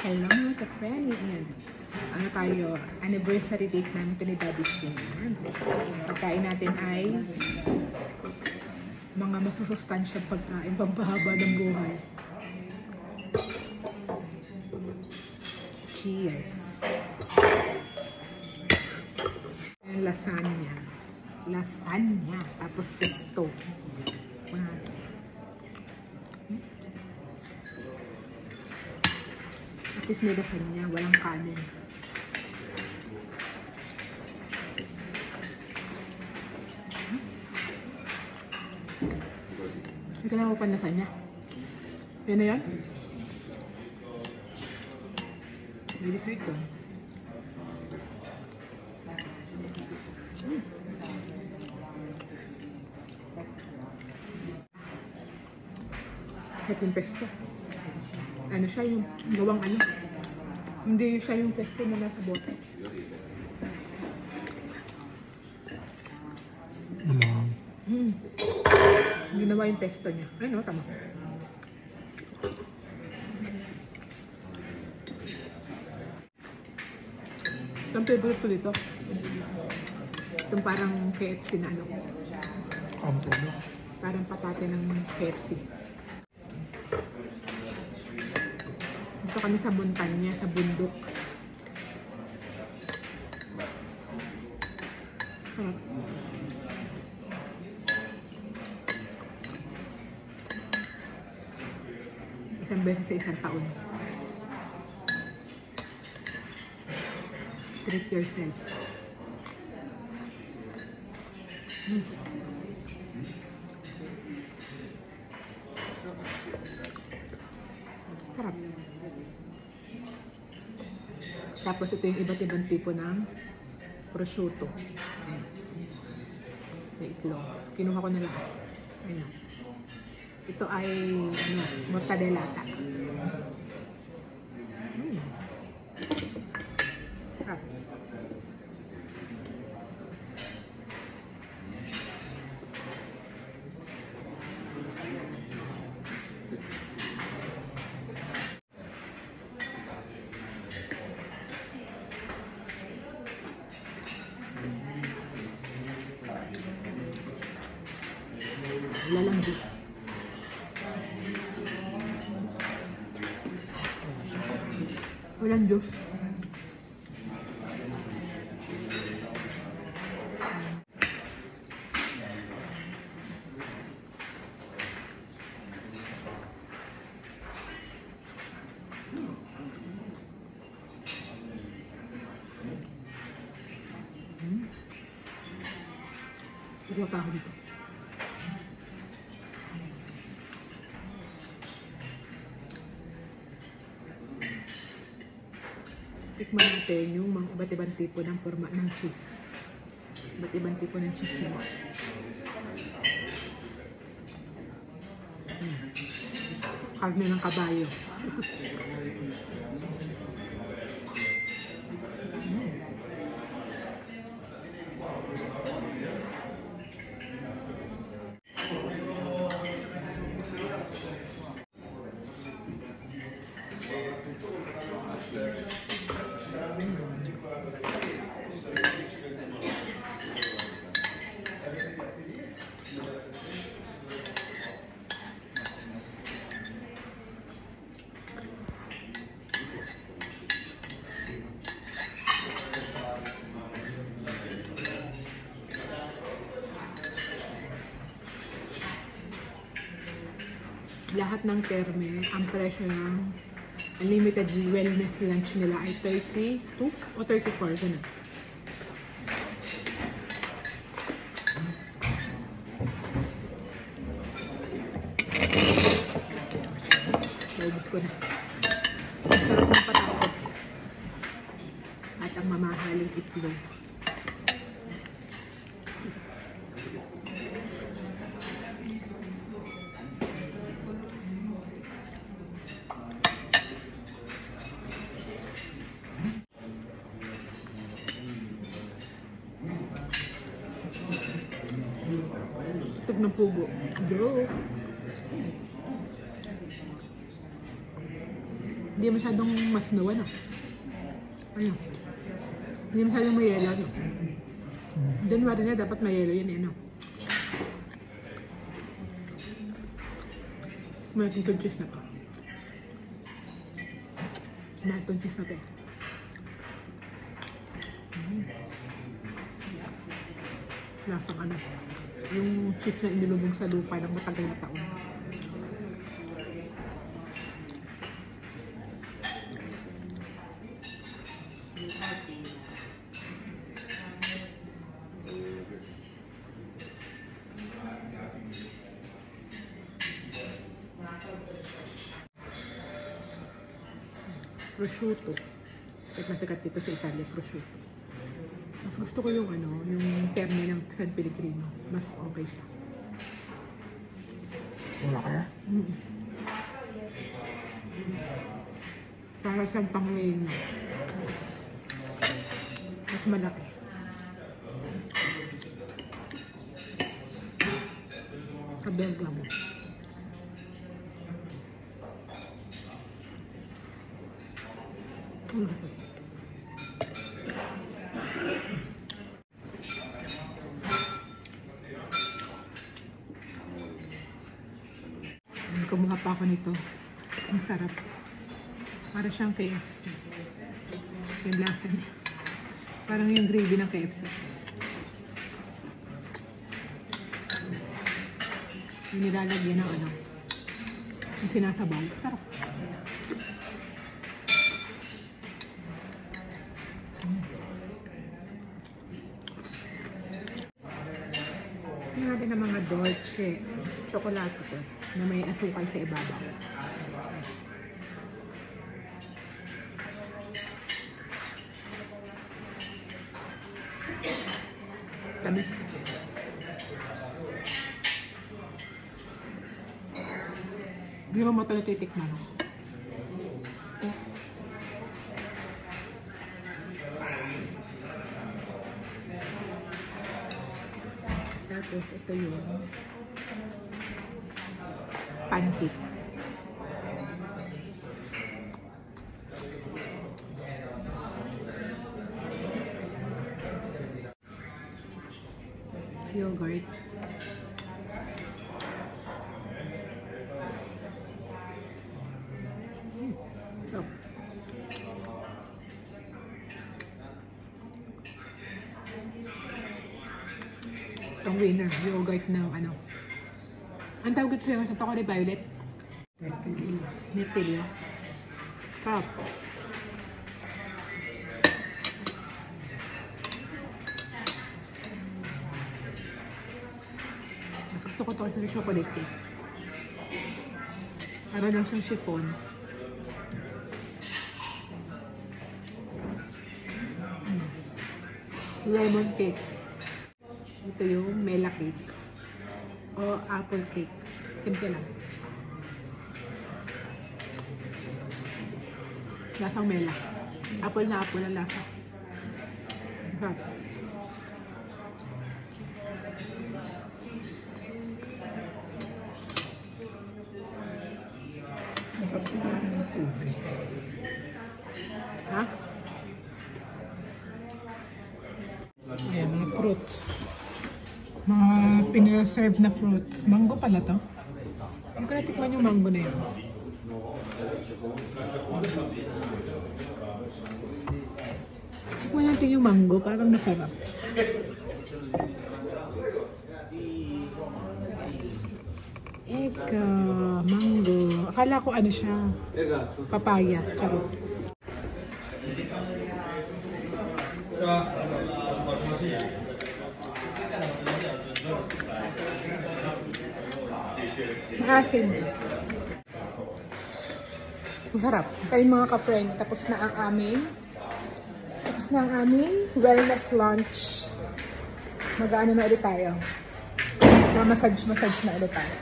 Hello mga ka-friend. Yan. Ano tayo? Anniversary date namin ito ni Daddy Shin. Pagkain natin ay mga masusustansyang pagkain, pampahaba ng buhay. Cheers! Yung lasagna. Lasagna. Tapos pesto. At least may lasagna. Walang kanin. Hindi ka na ako pan lasagna. Yan na yan? May dessert doon. Kahit yung pesto. Ano siya yung gawang ano. Hindi siya yung pesto na nasa bote. Ginawa yung pesto niya. Ano, tama. Itong favorite ko dito. Itong parang KFC na ano. Parang patate ng KFC. Dito kami sa montanya, sa bundok. Sarap. Isang beses sa isang taon. Treat yourself. Sarap. Tapos ito yung iba't ibang tipo ng prosciutto. Ayan. May itlog. Kinuha ko na lahat. Ayan. Ito ay ano, mortadella. Sarap. Lalang juice. Walang juice. Kuha pa ako dito. Tikman natin yung mga iba't ibang tipo ng forma ng cheese. Iba't ibang tipo ng cheese nila. Karne ng kabayo. Lahat ng terme, ang presyo ng unlimited wellness lunch nila ay 32 o 34, ganun. Naubos ko na. Sarap ng patakot. At ang mamahaling itlog. Tug ng pugo. Joke. Hindi masyadong masno, ano? Ayun. Hindi masyadong may yelo, ano? Doon wala na, dapat may yelo yan, ano? May itong cheese na to. May itong cheese na to. Lasang ano? Yung cheese na inilubog sa lupa ng matagal na taon. Prosciutto. Sikat dito sa Italia, prosciutto. Mas gusto ko yung ano, yung terni ng San Pellegrino. Mas okay siya. Wala kaya? Para siyang pang-lane. Mas malaki. Kabelga mo. Kumuha pa ako nito. Ang sarap. Para siyang KFC. Yung lasa niya. Parang yung gravy ng KFC. Yung nilalagyan ng ano. Yung sinasabaw. Sarap. Yung natin ng mga dolce. Chocolate ko. Na may asukal sa ibabaw. Tamis. Hindi mo ito natitikman. Tapos ito yung pancake. Yogurt. Oh. Itong winner, yogurt ng ano. Ang tawag ito sa'yo, sa toko ni Violet? Mirtillo. Pop. Mas gusto ko ito kasi ng chocolate cake. Para lang siyang chiffon. Lemon cake. Ito yung mela cake. O apple cake. Simple lang. Lasang mela. Apple na apple ang lasa. Sarap. Ha? Ayan, mga fruits. Mga pinireserve na fruits. Mango pala to. Hindi ko natikman yung mango na yun. Tikman natin yung mango. Parang masarap. Eka, mango. Akala ko ano siya. Papaya. Charot. Maasim. Masarap. Kayo mga ka-friend, tapos na ang aming wellness lunch. Mag-ano na ulit tayo. Massage na ulit tayo.